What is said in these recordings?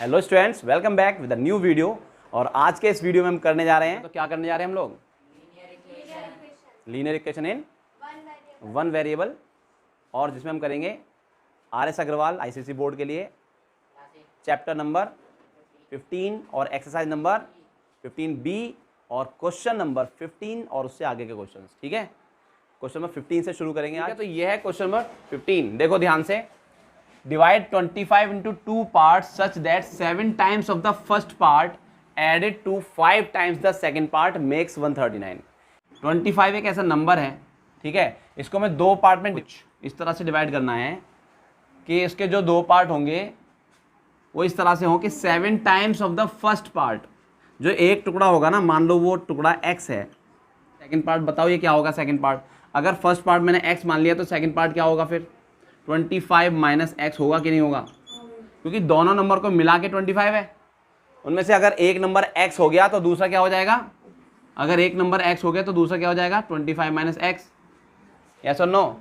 Hello students, welcome back with a new video. और आज के इस वीडियो में हम करने जा रहे हैं, तो क्या करने जा रहे हैं हम लोग? Linear equation in one variable, और जिसमें हम करेंगे RS अग्रवाल ICSE बोर्ड के लिए चैप्टर नंबर 15 और एक्सरसाइज नंबर 15B और क्वेश्चन नंबर 15 और उससे आगे के क्वेश्चन। ठीक है, क्वेश्चन नंबर 15 से शुरू करेंगे आज। तो ये है क्वेश्चन नंबर 15। देखो ध्यान से, divide 25 into 2 parts such that 7 times of the first part added to 5 times the second part makes 139। 25 एक ऐसा नंबर है, ठीक है, इसको मैं दो पार्ट में इस तरह से डिवाइड करना है कि इसके जो दो पार्ट होंगे वो इस तरह से हो कि 7 times of the first part, जो एक टुकड़ा होगा ना, मान लो वो टुकड़ा x है, सेकंड पार्ट बताओ ये क्या होगा सेकंड पार्ट। अगर फर्स्ट पार्ट मैंने x मान लिया तो सेकंड पार्ट क्या होगा फिर 25 माइनस एक्स होगा कि नहीं होगा, क्योंकि दोनों नंबर को मिला के 25 है। उनमें से अगर एक नंबर x हो गया तो दूसरा क्या हो जाएगा, अगर एक नंबर x हो गया तो दूसरा क्या हो जाएगा 25 माइनस एक्स। यस और नो?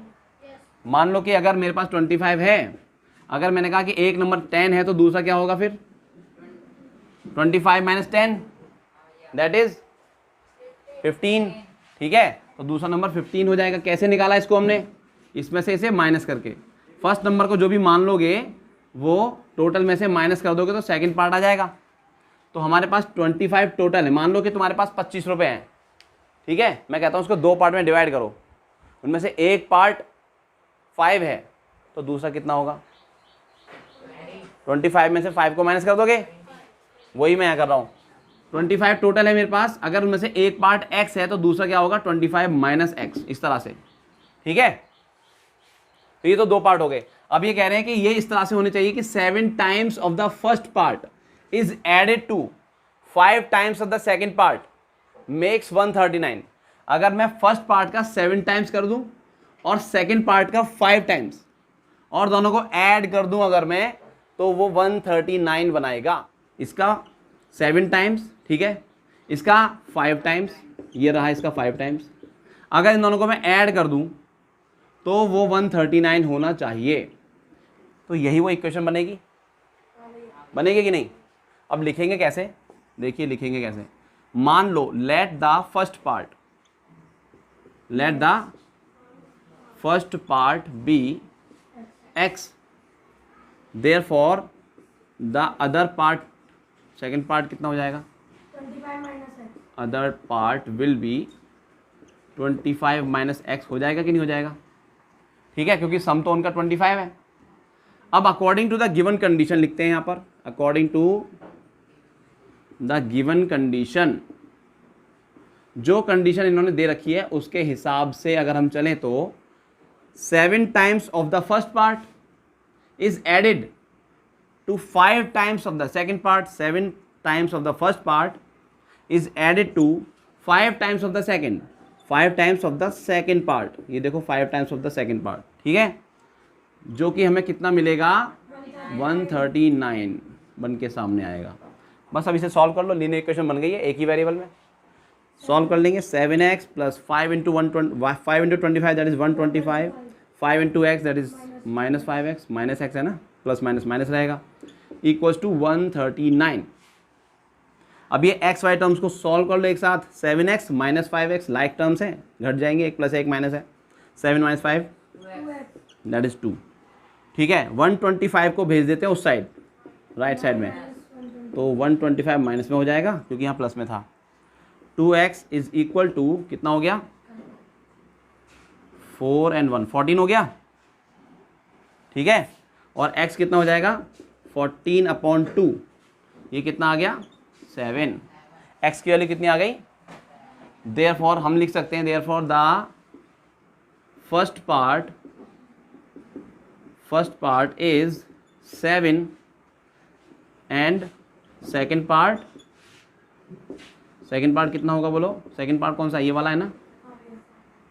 मान लो कि अगर मेरे पास 25 है, अगर मैंने कहा कि एक नंबर 10 है तो दूसरा क्या होगा फिर 25 माइनस 10, दैट इज 15। ठीक है, तो दूसरा नंबर 15 हो जाएगा। कैसे निकाला इसको हमने? इसमें से इसे माइनस करके फर्स्ट नंबर को जो भी मान लोगे वो टोटल में से माइनस कर दोगे तो सेकंड पार्ट आ जाएगा। तो हमारे पास 25 टोटल है। मान लो कि तुम्हारे पास 25 रुपये हैं, ठीक है, मैं कहता हूँ उसको दो पार्ट में डिवाइड करो, उनमें से एक पार्ट 5 है तो दूसरा कितना होगा 25 में से 5 को माइनस कर दोगे, वही मैं यहाँ कर रहा हूँ। 25 टोटल है मेरे पास, अगर उनमें से एक पार्ट x है तो दूसरा क्या होगा 25 माइनस एक्स, इस तरह से। ठीक है, तो ये तो दो पार्ट हो गए। अब ये कह रहे हैं कि ये इस तरह से होने चाहिए कि 7 times of the first part is added to 5 times of the second part makes 139। अगर मैं फर्स्ट पार्ट का 7 टाइम्स कर दूं और सेकंड पार्ट का 5 टाइम्स और दोनों को ऐड कर दूं अगर मैं, तो वो 139 बनाएगा। इसका 7 टाइम्स, ठीक है, इसका 5 टाइम्स, ये रहा इसका 5 टाइम्स। अगर इन दोनों को मैं ऐड कर दूं तो वो 139 होना चाहिए। तो यही वो इक्वेशन बनेगी, बनेगी कि नहीं? अब लिखेंगे कैसे, देखिए लिखेंगे कैसे। मान लो let the first part be x, therefore the other part, second part कितना हो जाएगा 25 minus x, other part will be 25 minus x हो जाएगा कि नहीं हो जाएगा? ठीक है, क्योंकि सम तो उनका 25 है। अब according to the given condition लिखते हैं यहाँ पर, according to the given condition, जो कंडीशन इन्होंने दे रखी है उसके हिसाब से अगर हम चलें तो 7 times of the first part is added to 5 times of the second part, 7 times of the first part is added to 5 times of the second, 5 times of the second part. ये देखो 5 times of the second part, ठीक है, जो कि हमें कितना मिलेगा 139 बन के सामने आएगा। बस अब इसे सॉल्व कर लो, लीनियर इक्वेशन बन गई है एक ही वेरिएबल में। सॉल्व कर लेंगे 7x plus 5 into 25 that is 125, 5 into x that is minus 5x, minus x है ना, प्लस माइनस माइनस रहेगा, इक्वल्स टू 139। अब ये एक्स वाई टर्म्स को सॉल्व कर लो एक साथ। 7x minus 5x like terms हैं, घट जाएंगे, एक प्लस एक माइनस है, 7 माइनस 5 दैट इज 2। ठीक है, 125 को भेज देते हैं उस साइड, राइट साइड में, तो 125 माइनस में हो जाएगा क्योंकि यहाँ प्लस में था। 2x इज इक्वल टू कितना हो गया 4 and 1 14 हो गया, ठीक है, और x कितना हो जाएगा 14/2, ये कितना आ गया 7। x की वैल्यू कितनी आ गई, देयरफॉर हम लिख सकते हैं therefore the first part is 7 and second part कितना होगा बोलो? सेकेंड पार्ट कौन सा, ये वाला है ना,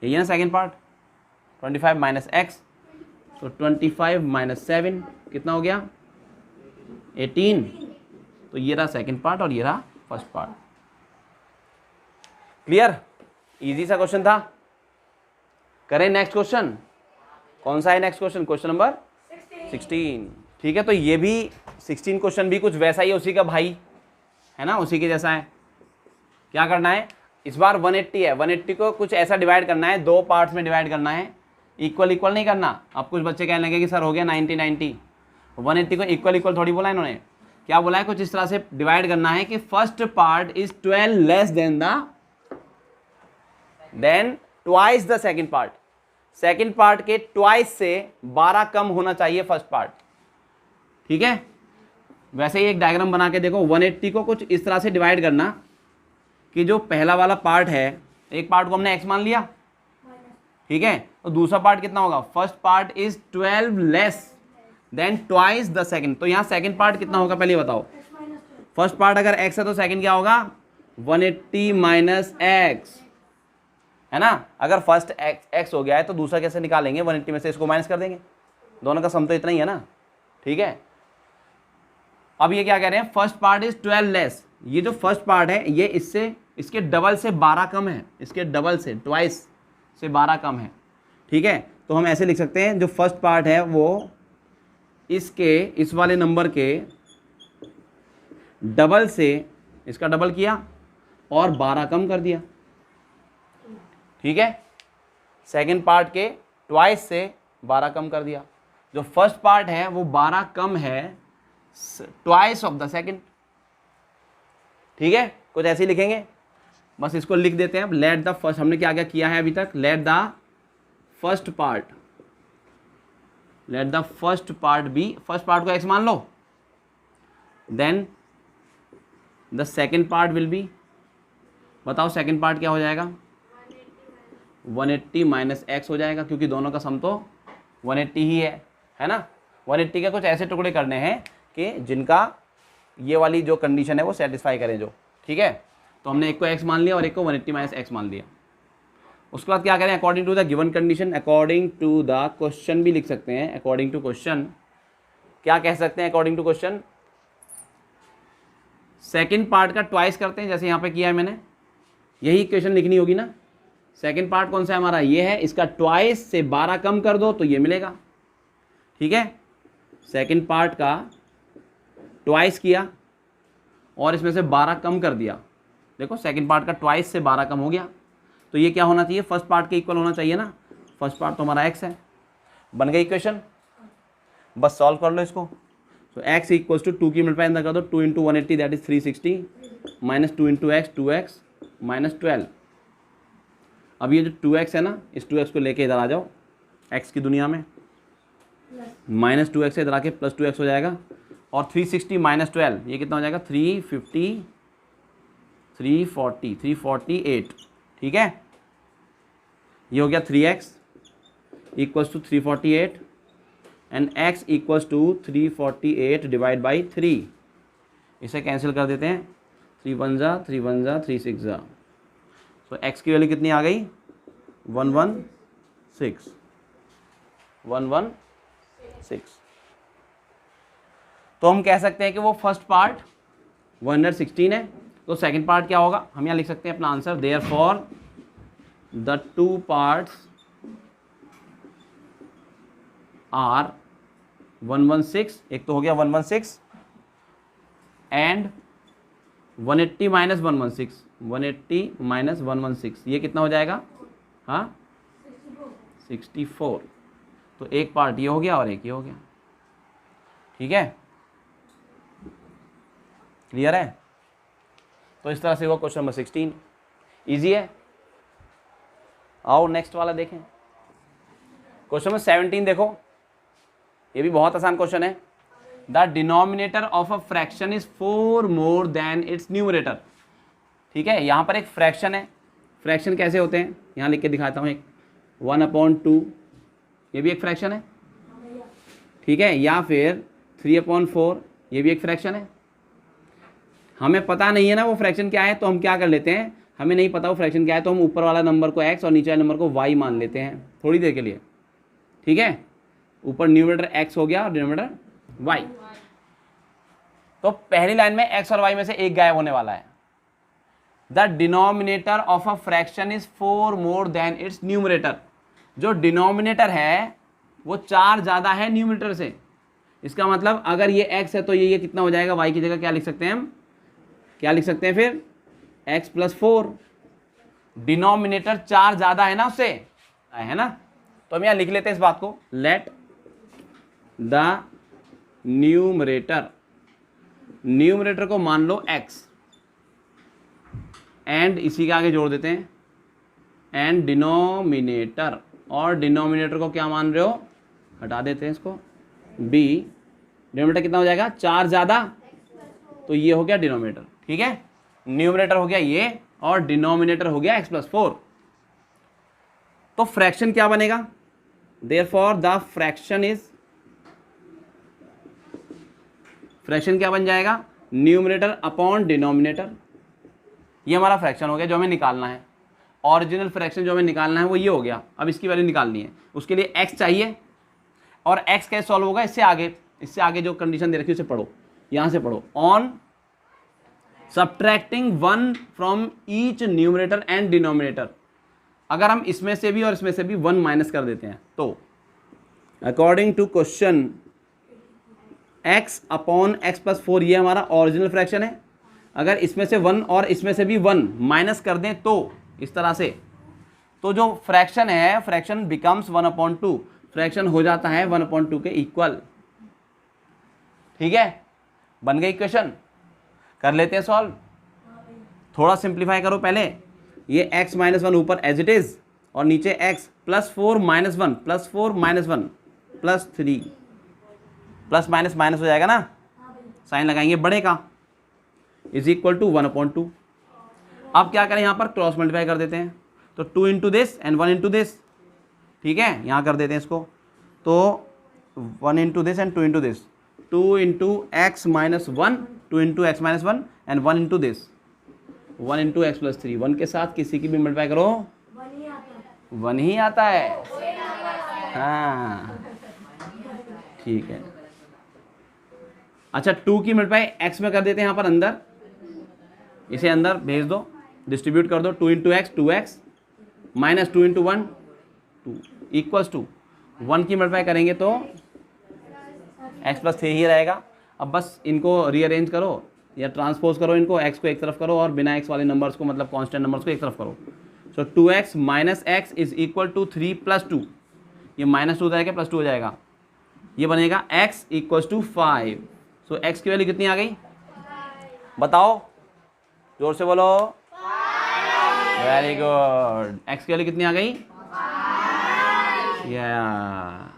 यही है ना सेकेंड पार्ट, 25 माइनस एक्स, तो 25 माइनस 7 कितना हो गया 18। तो ये रहा सेकंड पार्ट और ये रहा फर्स्ट पार्ट। क्लियर? इजी सा क्वेश्चन था। करें नेक्स्ट क्वेश्चन। कौन सा है नेक्स्ट क्वेश्चन? Question number 16। ठीक है, तो ये भी 16 क्वेश्चन भी कुछ वैसा ही है, उसी का भाई है ना, उसी के जैसा है। क्या करना है इस बार 180 है, 180 को कुछ ऐसा डिवाइड करना है, 2 पार्ट्स में डिवाइड करना है, इक्वल इक्वल नहीं करना। अब कुछ बच्चे कहने लगे कि सर हो गया 90 90, 180 को इक्वल इक्वल थोड़ी बोला इन्होंने, क्या बोला है, कुछ इस तरह से डिवाइड करना है कि first part is 12 less than twice the second part, second part के ट्वाइस से 12 कम होना चाहिए फर्स्ट पार्ट। ठीक है, वैसे ही एक डायग्राम बना के देखो, 180 को कुछ इस तरह से डिवाइड करना कि जो पहला वाला पार्ट है, एक पार्ट को हमने x मान लिया, ठीक है, तो दूसरा पार्ट कितना होगा, first part is 12 less than twice the second. तो यहाँ सेकंड पार्ट कितना होगा पहले बताओ, फर्स्ट पार्ट अगर x है तो सेकंड क्या होगा 180 माइनस x, है ना। अगर फर्स्ट x हो गया है तो दूसरा कैसे निकालेंगे, 180 में से इसको माइनस कर देंगे, दोनों का सम तो इतना ही है ना। ठीक है, अब ये क्या कह रहे हैं, फर्स्ट पार्ट इज 12 लेस, ये जो फर्स्ट पार्ट है ये इससे इसके डबल से 12 कम है, इसके डबल से ट्वाइस से 12 कम है। ठीक है, तो हम ऐसे लिख सकते हैं जो फर्स्ट पार्ट है वो इसके इस वाले नंबर के डबल से इसका डबल किया और 12 कम कर दिया। ठीक है, सेकंड पार्ट के ट्वाइस से 12 कम कर दिया, जो फर्स्ट पार्ट है वो 12 कम है ट्वाइस ऑफ द सेकंड। ठीक है, कुछ ऐसे ही लिखेंगे, बस इसको लिख देते हैं। अब लेट द फर्स्ट, हमने क्या क्या किया है अभी तक, let the first part, let the first part be, first part को x मान लो, then the second part will be, बताओ सेकंड पार्ट क्या हो जाएगा, 180 माइनस x हो जाएगा, क्योंकि दोनों का सम तो 180 ही है ना। 180 के कुछ ऐसे टुकड़े करने हैं कि जिनका ये वाली जो कंडीशन है वो सेटिस्फाई करें जो। ठीक है, तो हमने एक को x मान लिया और एक को 180 माइनस x मान लिया। उसके बाद क्या करें, according to the given condition, according to the question भी लिख सकते हैं, अकॉर्डिंग टू क्वेश्चन क्या कह सकते हैं, according to question second part का ट्वाइस करते हैं, जैसे यहाँ पे किया है मैंने, यही इक्वेशन लिखनी होगी ना। सेकंड पार्ट कौन सा है हमारा, ये है, इसका ट्वाइस से 12 कम कर दो तो ये मिलेगा। ठीक है, सेकंड पार्ट का ट्वाइस किया और इसमें से 12 कम कर दिया, देखो सेकंड पार्ट का ट्वाइस से 12 कम हो गया, तो ये क्या होना चाहिए, फर्स्ट पार्ट के इक्वल होना चाहिए ना। फर्स्ट पार्ट तो हमारा x है, बन गई इक्वेशन, बस सॉल्व कर लो इसको। तो x इक्वल्स टू 2 की मल्टीप्लाई अंदर कर दो, 2 into 180 that is 360 minus 2 into x 2x minus 12। अब ये जो 2x है ना, इस 2x को लेके इधर आ जाओ x की दुनिया में, माइनस 2x से इधर आके प्लस 2x हो जाएगा, और 360 माइनस 12 ये कितना हो जाएगा 350 340 348। ठीक है, ये हो गया 3x equals to 348 and x equals to 348 divide by 3। इसे कैंसिल कर देते हैं, 3 1 जा 3 1 जा 3 6 जा, तो x की वैल्यू कितनी आ गई 116 116। तो हम कह सकते हैं कि वो फर्स्ट पार्ट 116 है, तो सेकंड पार्ट क्या होगा, हम यहाँ लिख सकते हैं अपना answer, therefore the two parts are 116, एक तो हो गया 116 एंड 180 माइनस 116, 180 माइनस 116 ये कितना हो जाएगा, हाँ 64। तो एक पार्ट ये हो गया और एक ये हो गया। ठीक है, क्लियर है। तो इस तरह से हुआ क्वेश्चन नंबर 16, इजी है। आओ नेक्स्ट वाला देखें, क्वेश्चन नंबर 17 देखो, ये भी बहुत आसान क्वेश्चन है। The denominator of a fraction is 4 more than it's numerator. ठीक है, यहाँ पर एक फ्रैक्शन है, फ्रैक्शन कैसे होते हैं यहाँ लिख के दिखाता हूँ, एक 1/2 ये भी एक फ्रैक्शन है। ठीक है, या फिर 3/4 ये भी एक फ्रैक्शन है। हमें पता नहीं है ना वो फ्रैक्शन क्या है, तो हम क्या कर लेते हैं, हमें नहीं पता वो फ्रैक्शन क्या है, तो हम ऊपर वाला नंबर को x और नीचे वाले नंबर को y मान लेते हैं थोड़ी देर के लिए। ठीक है, ऊपर न्यूमरेटर x हो गया और डिनोमिनेटर y। तो पहली लाइन में x और y में से एक गायब होने वाला है। The denominator of a fraction is 4 more than it's numerator. जो डिनोमिनेटर है वो 4 ज़्यादा है न्यूमरेटर से, इसका मतलब अगर ये x है तो ये कितना हो जाएगा, y की जगह क्या लिख सकते हैं हम, क्या लिख सकते हैं फिर, x + 4। डिनोमिनेटर 4 ज़्यादा है ना उससे, है ना, तो हम यहाँ लिख लेते हैं इस बात को, लेट द न्यूमरेटर को मान लो x, एंड इसी के आगे जोड़ देते हैं एंड डिनोमिनेटर, और डिनोमिनेटर को क्या मान रहे हो, हटा देते हैं इसको, b। डिनोमिनेटर कितना हो जाएगा, 4 ज़्यादा, तो ये हो गया डिनोमिनेटर। ठीक है, न्यूमरेटर हो गया ये और डिनोमिनेटर हो गया x + 4। तो फ्रैक्शन क्या बनेगा, देयरफॉर द फ्रैक्शन क्या बन जाएगा, न्यूमरेटर अपॉन डिनोमिनेटर। ये हमारा फ्रैक्शन हो गया जो हमें निकालना है। ओरिजिनल फ्रैक्शन जो हमें निकालना है वो ये हो गया। अब इसकी वैल्यू निकालनी है, उसके लिए x चाहिए, और x कैसे सॉल्व होगा, इससे आगे जो कंडीशन दे रखी है उसे पढ़ो, यहाँ से पढ़ो। On subtracting 1 from each numerator and denominator, अगर हम इसमें से भी और इसमें से भी 1 माइनस कर देते हैं तो according to question x upon x + 4 ये हमारा ओरिजिनल फ्रैक्शन है। अगर इसमें से 1 और इसमें से भी 1 माइनस कर दें तो इस तरह से, तो जो फ्रैक्शन है, फ्रैक्शन बिकम्स 1/2, फ्रैक्शन हो जाता है 1/2 के इक्वल। ठीक है, बन गई इक्वेशन, कर लेते हैं सॉल्व। थोड़ा सिंप्लीफाई करो पहले, ये x - 1 ऊपर एज इट इज, और नीचे x + 4 - 1 + 4 - 1 + 3, प्लस माइनस माइनस हो जाएगा ना, साइन लगाएंगे बड़े का, इज इक्वल टू 1/2। अब क्या करें, यहाँ पर क्रॉस मल्टीप्लाई कर देते हैं, तो 2 × दिस एंड 1 × दिस। ठीक है, यहाँ कर देते हैं इसको, तो 1 × this and 2 × this, 2 × x - 1, 2 × x - 1 and 1 × this, 1 × x + 3। 1 के साथ किसी की भी मल्टीप्लाई करो 1 ही आता है। हाँ ठीक है, अच्छा 2 की मल्टीप्लाई x में कर देते हैं, यहाँ पर अंदर, इसे अंदर भेज दो, डिस्ट्रीब्यूट कर दो, 2 × x 2x minus 2 × 1 2 equals to 1 की मल्टीप्लाई करेंगे तो x + 3 ही रहेगा। अब बस इनको रीअरेंज करो या ट्रांसपोज करो, इनको x को एक तरफ करो और बिना x वाले नंबर्स को, मतलब कांस्टेंट नंबर्स को एक तरफ करो। So 2x - x is equal to 3 + 2, ये -2 हो जाएगा +2 हो जाएगा, ये बनेगा x = 5। सो x की वैल्यू कितनी आ गई, बताओ जोर से बोलो, वेरी गुड। x की वैल्यू कितनी आ गई, या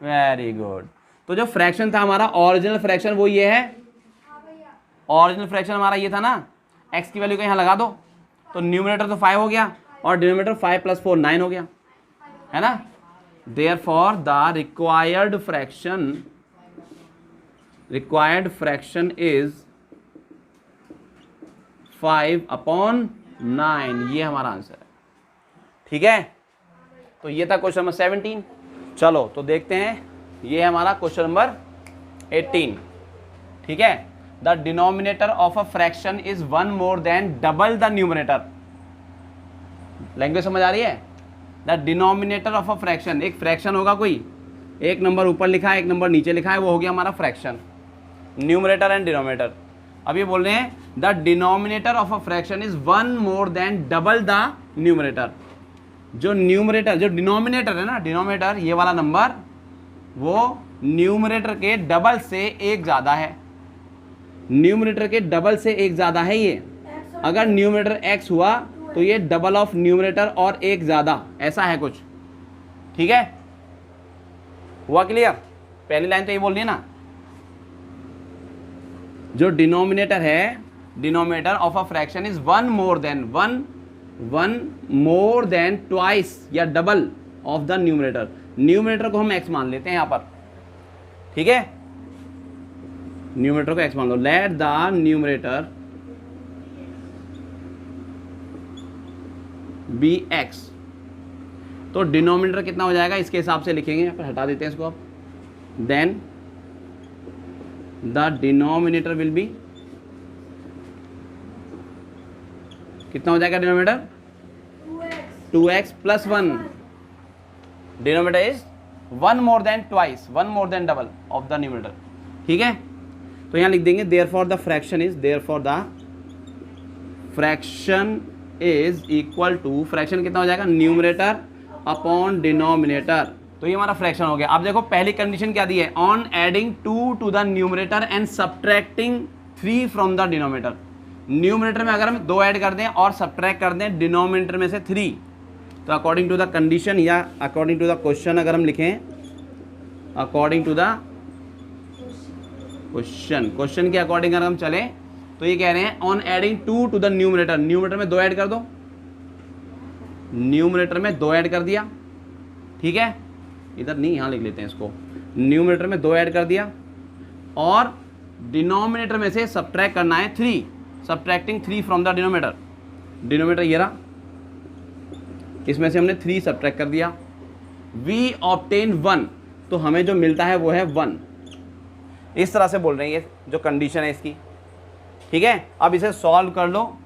वेरी गुड। तो जो फ्रैक्शन था हमारा ओरिजिनल फ्रैक्शन वो ये है, ओरिजिनल फ्रैक्शन हमारा ये था ना, x की वैल्यू को यहाँ लगा दो, तो न्यूमरेटर तो 5 हो गया और डिनोमिनेटर 5 + 4 9 हो गया, है ना। Therefore the required fraction is 5/9, ये हमारा आंसर है। ठीक है, तो ये था क्वेश्चन नंबर 17। चलो तो देखते हैं, ये है हमारा क्वेश्चन नंबर 18। ठीक है, the denominator of a fraction is 1 more than double the numerator. Language समझ आ रही है, the denominator of a fraction, एक फ्रैक्शन होगा कोई, एक नंबर ऊपर लिखा है एक नंबर नीचे लिखा है, वो हो गया हमारा फ्रैक्शन, न्यूमरेटर एंड डिनोमिनेटर। अब ये बोल रहे हैं the denominator of a fraction is 1 more than double the numerator. जो न्यूमरेटर, जो डिनोमिनेटर है ना, डिनोमिनेटर ये वाला नंबर वो न्यूमरेटर के डबल से एक ज़्यादा है, न्यूमरेटर के डबल से एक ज़्यादा है ये। अगर न्यूमरेटर x हुआ तो ये डबल ऑफ न्यूमरेटर और एक ज़्यादा, ऐसा है कुछ। ठीक है, हुआ क्लियर। पहली लाइन तो ये बोल रही है ना, जो डिनोमिनेटर है, denominator of a fraction is 1 more than twice या double of the numerator. Numerator को हम x मान लेते हैं यहाँ पर, ठीक है, न्यूमरेटर को x मान लो। Let the numerator be x, तो डिनोमिनेटर कितना हो जाएगा इसके हिसाब से लिखेंगे, यहाँ पर हटा देते हैं इसको अब। Then the denominator will be, कितना हो जाएगा denominator, 2x + 1, denominator is 1 more than twice, 1 more than double of the numerator. ठीक है, तो यहाँ लिख देंगे therefore the fraction is, therefore the fraction is equal to, fraction कितना हो जाएगा, न्यूमरेटर अपॉन डिनोमिनेटर। तो ये हमारा फ्रैक्शन हो गया। अब देखो पहली कंडीशन क्या दी है, on adding 2 to the numerator and subtracting 3 from the denominator. Numerator में अगर हम 2 ऐड कर दें और सब्ट्रैक्ट कर दें डिनोमिनेटर में से 3, तो अकॉर्डिंग टू द कंडीशन या अकॉर्डिंग टू द क्वेश्चन अगर हम लिखें, अकॉर्डिंग टू द क्वेश्चन के अकॉर्डिंग अगर हम चलें तो ये कह रहे हैं on adding 2 to the numerator, numerator में 2 ऐड कर दो, न्यूमरेटर में 2 ऐड कर दिया। ठीक है, इधर नहीं, यहाँ लिख लेते हैं इसको, न्यूमरेटर में 2 ऐड कर दिया और डिनोमिनेटर में से सब्ट्रैक्ट करना है 3, subtracting 3 from the denominator. Denominator ये रहा, इसमें से हमने 3 सब्ट्रैक्ट कर दिया। वी ऑब्टेन 1, तो हमें जो मिलता है वो है 1। इस तरह से बोल रहे हैं ये जो कंडीशन है इसकी। ठीक है, अब इसे सॉल्व कर लो,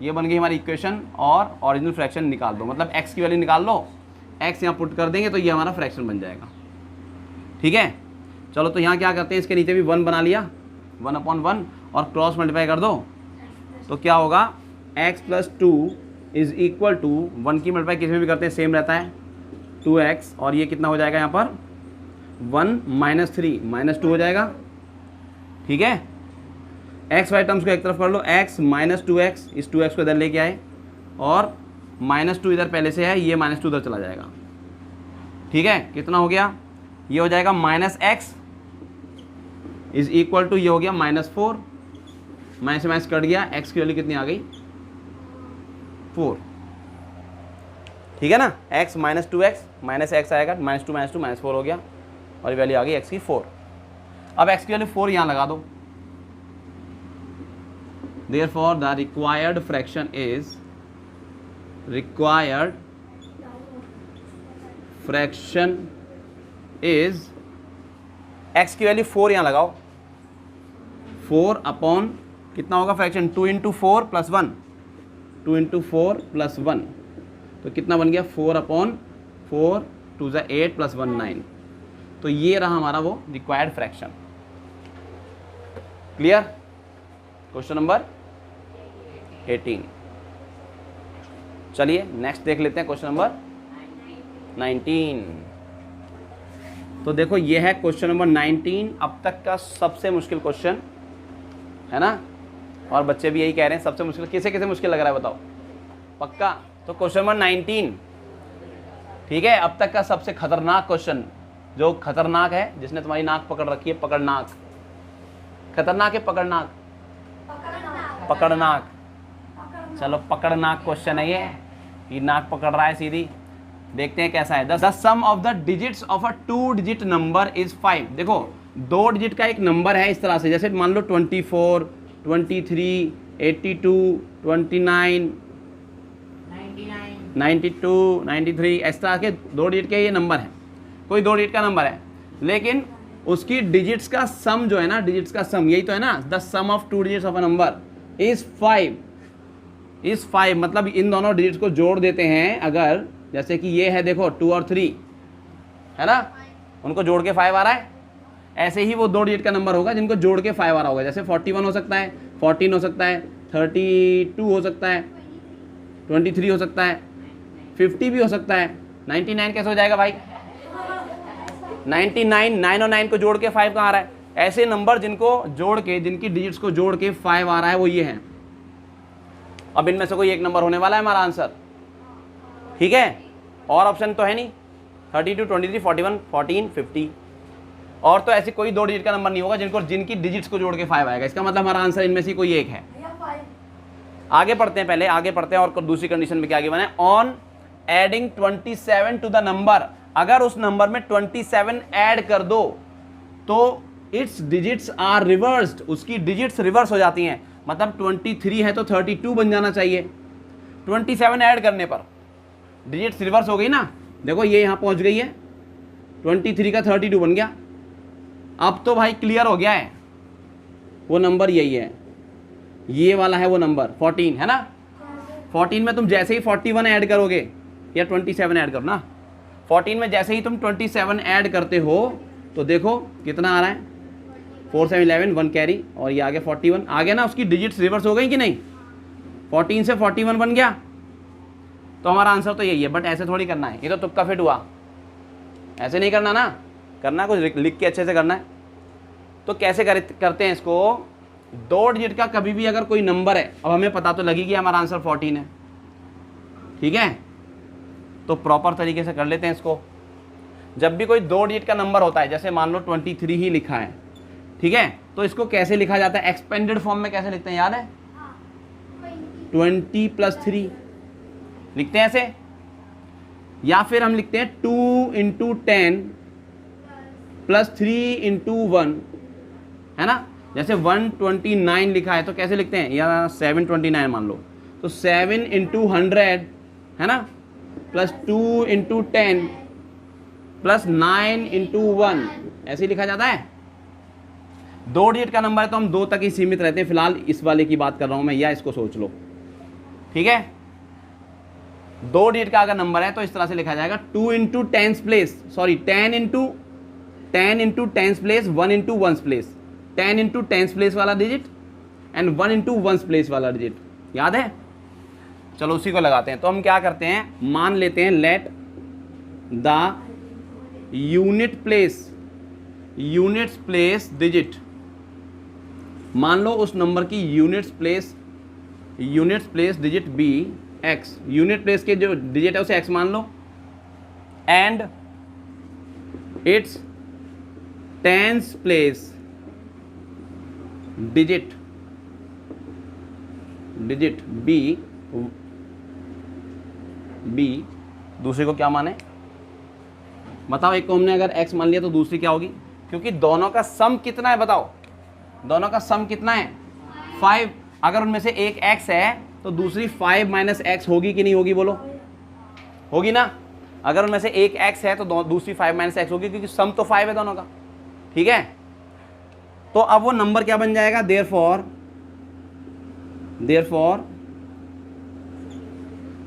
ये बन गई हमारी इक्वेशन और ओरिजिनल फ्रैक्शन निकाल दो, मतलब x की वैल्यू निकाल लो, x यहाँ पुट कर देंगे तो ये हमारा फ्रैक्शन बन जाएगा। ठीक है, चलो तो यहाँ क्या करते हैं, इसके नीचे भी 1 बना लिया, 1/1 और क्रॉस मल्टीप्लाई कर दो, तो क्या होगा, x + 2 इज इक्वल टू 1 की मल्टीप्लाई किसी में भी करते हैं सेम रहता है 2x, और ये कितना हो जाएगा यहाँ पर 1 - 3 -2 हो जाएगा। ठीक है, x वाई टर्म्स को एक तरफ कर लो, x - 2x, इस 2x को इधर लेके आए और -2 इधर पहले से है, ये -2 उधर चला जाएगा। ठीक है, कितना हो गया, ये हो जाएगा -x इज इक्वल टू, ये हो गया -4, माइनस से माइनस कट गया, x की वैल्यू कितनी आ गई 4। ठीक है ना, x - 2x -x आएगा, -2 -4 हो गया और वैल्यू आ गई x की 4। अब x की वैल्यू 4 यहाँ लगा दो, therefore the required fraction is, required fraction is, x की वैल्यू 4 यहाँ लगाओ, 4 अपॉन कितना होगा फ्रैक्शन, 2 × 4 + 1, 2 × 4 + 1, तो कितना बन गया 4/4, 2 × 8 + 1 9। तो ये रहा हमारा वो required fraction. Clear, question number 18। चलिए नेक्स्ट देख लेते हैं क्वेश्चन नंबर 19। तो देखो ये है क्वेश्चन नंबर 19, अब तक का सबसे मुश्किल क्वेश्चन है ना, और बच्चे भी यही कह रहे हैं सबसे मुश्किल। किसे किसे मुश्किल लग रहा है बताओ, पक्का? तो क्वेश्चन नंबर 19, ठीक है, अब तक का सबसे खतरनाक क्वेश्चन, जो खतरनाक है, जिसने तुम्हारी नाक पकड़ रखी है, पकड़नाक, खतरनाक है पकड़नाक, पकड़नाक, चलो पकड़नाक क्वेश्चन है ये नाक पकड़ रहा है सीधी। देखते हैं कैसा है। The sum of the digits of a 2 digit number is 5। देखो 2 डिजिट का एक नंबर है इस तरह से, जैसे मान लो 24, 23, 82, 29, 92, 93, इस तरह के 2 डिजिट के ये नंबर है, कोई 2 डिजिट का नंबर है, लेकिन उसकी डिजिट्स का सम जो है ना, डिजिट्स का सम यही तो है ना, the sum of 2 digits of a number is 5, is 5, मतलब इन दोनों डिजिट्स को जोड़ देते हैं अगर, जैसे कि ये है देखो 2 और 3 है ना, उनको जोड़ के 5 आ रहा है, ऐसे ही वो 2 डिजिट का नंबर होगा जिनको जोड़ के 5 आ रहा होगा। जैसे 41 हो सकता है, 14 हो सकता है, 32 हो सकता है, 23 हो सकता है, 50 भी हो सकता है, 99 कैसे हो जाएगा भाई, 99, 9 और 9 को जोड़ के 5 कहाँ आ रहा है। ऐसे नंबर जिनको जोड़ के, जिनकी डिजिट्स को जोड़ के 5 आ रहा है वो ये हैं। अब इनमें से कोई एक नंबर होने वाला है हमारा आंसर, ठीक है, और ऑप्शन तो है नहीं, 32, 23, 41, 14, 50, और तो ऐसी कोई 2 डिजिट का नंबर नहीं होगा जिनकी डिजिट्स को जोड़ के 5 आएगा। इसका मतलब हमारा आंसर इनमें से कोई एक है। आगे पढ़ते हैं, पहले आगे पढ़ते हैं और दूसरी कंडीशन में क्या आगे बना है। On adding 27 to the number, अगर उस नंबर में 27 ऐड कर दो तो इट्स डिजिट्स आर रिवर्स्ड, उसकी डिजिट्स रिवर्स हो जाती हैं। मतलब 23 है तो 32 बन जाना चाहिए, 27 ऐड करने पर डिजिट्स रिवर्स हो गई ना। देखो ये यहाँ पहुँच गई है, 23 का 32 बन गया। अब तो भाई क्लियर हो गया है, वो नंबर यही है, ये वाला है वो नंबर 14 है ना। 14 में तुम जैसे ही 41 ऐड करोगे या 27 ऐड करो ना, 14 में जैसे ही तुम 27 ऐड करते हो तो देखो कितना आ रहा है, 4 7 11, 1 कैरी, और ये आ गया 41 आ गया ना। उसकी डिजिट्स रिवर्स हो गई कि नहीं, 14 से 41 बन गया, तो हमारा आंसर तो यही है। बट ऐसे थोड़ी करना है, ये तो तुक्का फिट हुआ, ऐसे नहीं करना ना, करना कुछ लिख के अच्छे से करना है। तो कैसे करते हैं इसको, 2 डिजिट का कभी भी अगर कोई नंबर है, अब हमें पता तो लगी कि हमारा आंसर 14 है, ठीक है, तो प्रॉपर तरीके से कर लेते हैं इसको। जब भी कोई 2 डिजिट का नंबर होता है, जैसे मान लो 23 ही लिखा है, ठीक है, तो इसको कैसे लिखा जाता है, एक्सपेंडेड फॉर्म में कैसे लिखते हैं, याद है, 20 + 3 लिखते हैं ऐसे, या फिर हम लिखते हैं 2 × 10 + 3 × 1, है ना। जैसे 129 लिखा है तो कैसे लिखते हैं, या 729 मान लो, तो 7 × 100, है ना, +2 × 10 +9 × 1, ऐसे ही लिखा जाता है। 2 डिजिट का नंबर है तो हम 2 तक ही सीमित रहते हैं, फिलहाल इस वाले की बात कर रहा हूं मैं, या इसको सोच लो, ठीक है। 2 डिजिट का अगर नंबर है तो इस तरह से लिखा जाएगा, 2 × 10's place, sorry 10 × 10's place, 1 × 1's place, 10 × 10's place वाला डिजिट एंड 1 × 1's place वाला डिजिट, याद है। चलो उसी को लगाते हैं। तो हम क्या करते हैं, मान लेते हैं let the units place digit, मान लो उस नंबर की units place digit be x, unit place के जो डिजिट है उसे एक्स मान लो, and its 10's place digit be दूसरे को क्या माने, बताओ। एक को हमने अगर x मान लिया तो दूसरी क्या होगी, क्योंकि दोनों का सम कितना है, बताओ दोनों का सम कितना है, 5। अगर उनमें से एक x है तो दूसरी 5 - x होगी कि नहीं होगी, बोलो, होगी ना। अगर उनमें से एक x है तो दूसरी 5 - x होगी, क्योंकि सम तो 5 है दोनों का, ठीक है। तो अब वो नंबर क्या बन जाएगा, therefore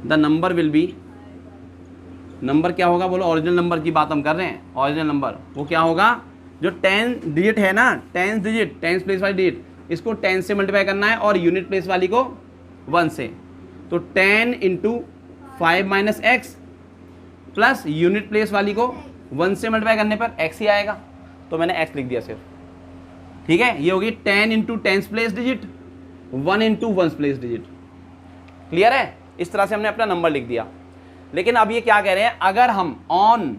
the number will be, number क्या होगा बोलो, ओरिजिनल नंबर की बात हम कर रहे हैं, ओरिजिनल नंबर वो क्या होगा, जो 10 डिजिट है ना, 10's प्लेस वाली डिजिट, इसको 10 से मल्टीप्लाई करना है और यूनिट प्लेस वाली को 1 से, तो 10 × 5 - x प्लस यूनिट प्लेस वाली को 1 से मल्टीप्लाई करने पर x ही आएगा, तो मैंने x लिख दिया सिर्फ, ठीक है। ये होगी 10 × 10's place digit, 1 × 1's place digit, clear है। इस तरह से हमने अपना नंबर लिख दिया। लेकिन अब ये क्या कह रहे हैं, अगर हम on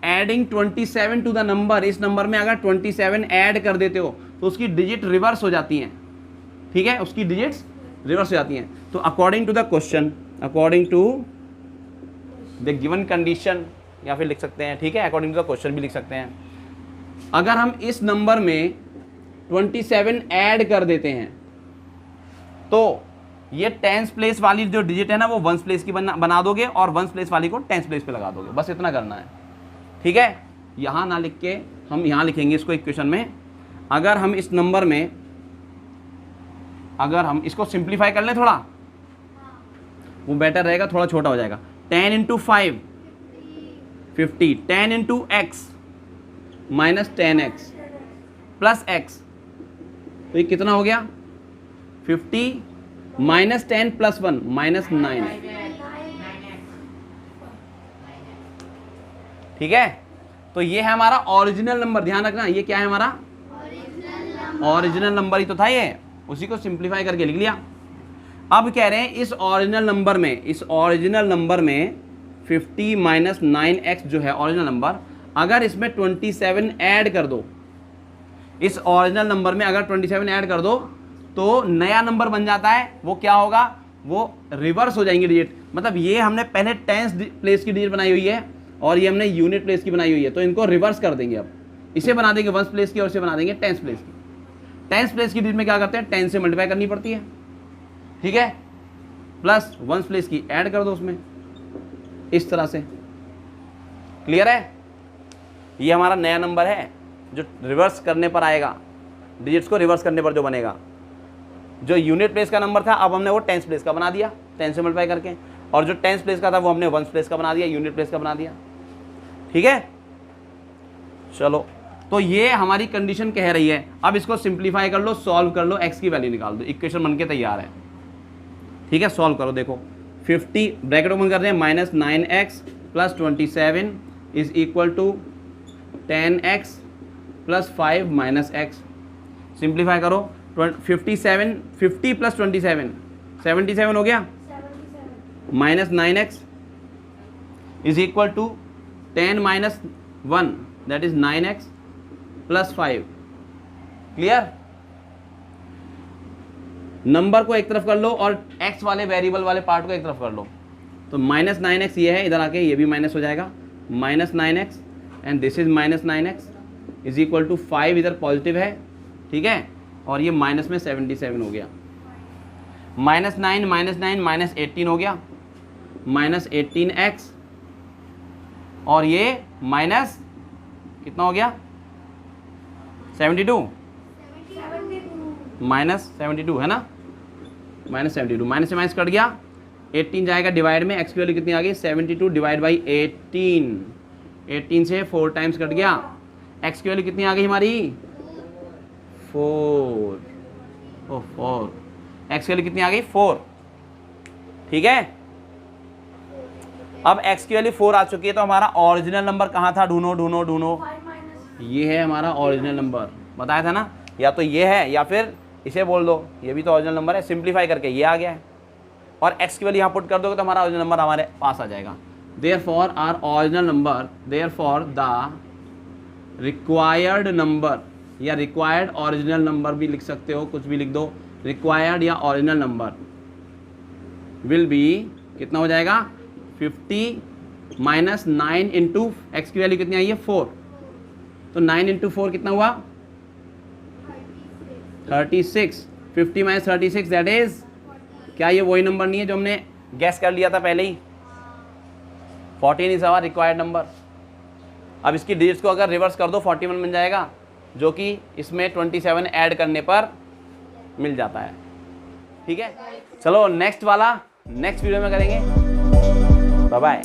adding 27 to the number, इस नंबर में अगर 27 ऐड कर देते हो तो उसकी डिजिट रिवर्स हो जाती हैं, ठीक है, उसकी डिजिट्स रिवर्स हो जाती हैं। तो according to the question, according to the given condition, या फिर लिख सकते हैं, ठीक है, अकॉर्डिंग टू द क्वेश्चन भी लिख सकते हैं। अगर हम इस नंबर में 27 ऐड कर देते हैं तो ये 10's प्लेस वाली जो डिजिट है ना वो 1's प्लेस की बना दोगे, और 1's प्लेस वाली को 10's प्लेस पे लगा दोगे, बस इतना करना है, ठीक है। यहाँ ना लिख के हम यहाँ लिखेंगे इसको इक्वेशन में। अगर हम इस नंबर में, अगर हम इसको सिंप्लीफाई कर लें थोड़ा, वो बेटर रहेगा, थोड़ा छोटा हो जाएगा। 10 × 5 50, 10 × x - 10x प्लस x, तो ये कितना हो गया, 50 - 10 + 1 -9, ठीक है। तो ये है हमारा ओरिजिनल नंबर, ध्यान रखना, ये क्या है हमारा ओरिजिनल नंबर ही तो था ये, उसी को सिंप्लीफाई करके लिख लिया। अब कह रहे हैं इस ओरिजिनल नंबर में 50 - 9x जो है ओरिजिनल नंबर, अगर इसमें 27 ऐड कर दो, इस ओरिजिनल नंबर में अगर 27 ऐड कर दो तो नया नंबर बन जाता है। वो क्या होगा, वो रिवर्स हो जाएंगे डिजिट, मतलब ये हमने पहले 10's प्लेस की डिजिट बनाई हुई है और ये हमने यूनिट प्लेस की बनाई हुई है, तो इनको रिवर्स कर देंगे। अब इसे बना देंगे 1's प्लेस की और इसे बना देंगे 10's प्लेस की। 10's प्लेस की डिजिट में क्या करते हैं, 10 से मल्टीप्लाई करनी पड़ती है, ठीक है, प्लस 1's प्लेस की ऐड कर दो उसमें, इस तरह से, क्लियर है। ये हमारा नया नंबर है जो रिवर्स करने पर आएगा, डिजिट्स को रिवर्स करने पर जो बनेगा। जो यूनिट प्लेस का नंबर था अब हमने वो 10's प्लेस का बना दिया 10 से मल्टीप्लाई करके, और जो 10's प्लेस का था वो हमने 1's प्लेस का बना दिया, यूनिट प्लेस का बना दिया, ठीक है, चलो तो ये हमारी कंडीशन कह रही है। अब इसको सिंप्लीफाई कर लो, सॉल्व कर लो, x की वैल्यू निकाल दो, इक्वेशन बन के तैयार है। ठीक है, सॉल्व करो। देखो 50 ब्रैकेट ओपन कर रहे हैं, -9x + 27 is equal to 10x + 5 - x। Simplify करो, 57 50 + 27 77 हो गया, 77. -9x is equal to 10 - 1 that is 9x + 5। Clear? Number को एक तरफ कर लो और x वाले वेरिएबल वाले पार्ट को एक तरफ कर लो। तो -9x ये है, इधर आके ये भी माइनस हो जाएगा, -9x and this is -9x is equal to 5, इधर पॉजिटिव है, ठीक है, और ये माइनस में 77 हो गया। -9 -18 हो गया, -18x, और ये माइनस कितना हो गया, 72 -72 है ना, -72, माइनस से माइनस कट गया, 18 जाएगा डिवाइड में, x की वैल्यू कितनी आ गई, 72 डिवाइड बाई 18, 18 से 4 टाइम्स कट गया, x की वैल्यू कितनी आ गई हमारी, 4, x की वैल्यू कितनी आ गई, 4। ठीक है, अब x की वैल्यू 4 आ चुकी है, तो हमारा ओरिजिनल नंबर कहाँ था, ढूंढो ढूंढो ढूंढो, 5 - ये है हमारा ओरिजिनल नंबर, बताया था ना, या तो ये है या फिर इसे बोल दो, ये भी तो ओरिजिनल नंबर है, सिंप्लीफाई करके ये आ गया है, और x की वैल्यू यहाँ पुट कर दोगे तो हमारा ओरिजिनल नंबर हमारे पास आ जाएगा। Therefore our original number, therefore the required number, या रिक्वायर्ड ओरिजिनल नंबर भी लिख सकते हो, कुछ भी लिख दो, रिक्वायर्ड या ओरिजिनल नंबर विल बी, कितना हो जाएगा, 50 - 9 इंटू एक्स की वैल्यू कितनी आई है, 4, तो 9 इंटू 4 कितना हुआ, 36, 50 - 36 दैट इज, क्या ये वही नंबर नहीं है जो हमने गैस कर लिया था पहले ही, 14 इज आवर रिक्वायर्ड नंबर। अब इसकी डिजिट्स को अगर रिवर्स कर दो 41 बन जाएगा, जो कि इसमें 27 ऐड करने पर मिल जाता है। ठीक है, चलो नेक्स्ट वाला नेक्स्ट वीडियो में करेंगे। Bye bye.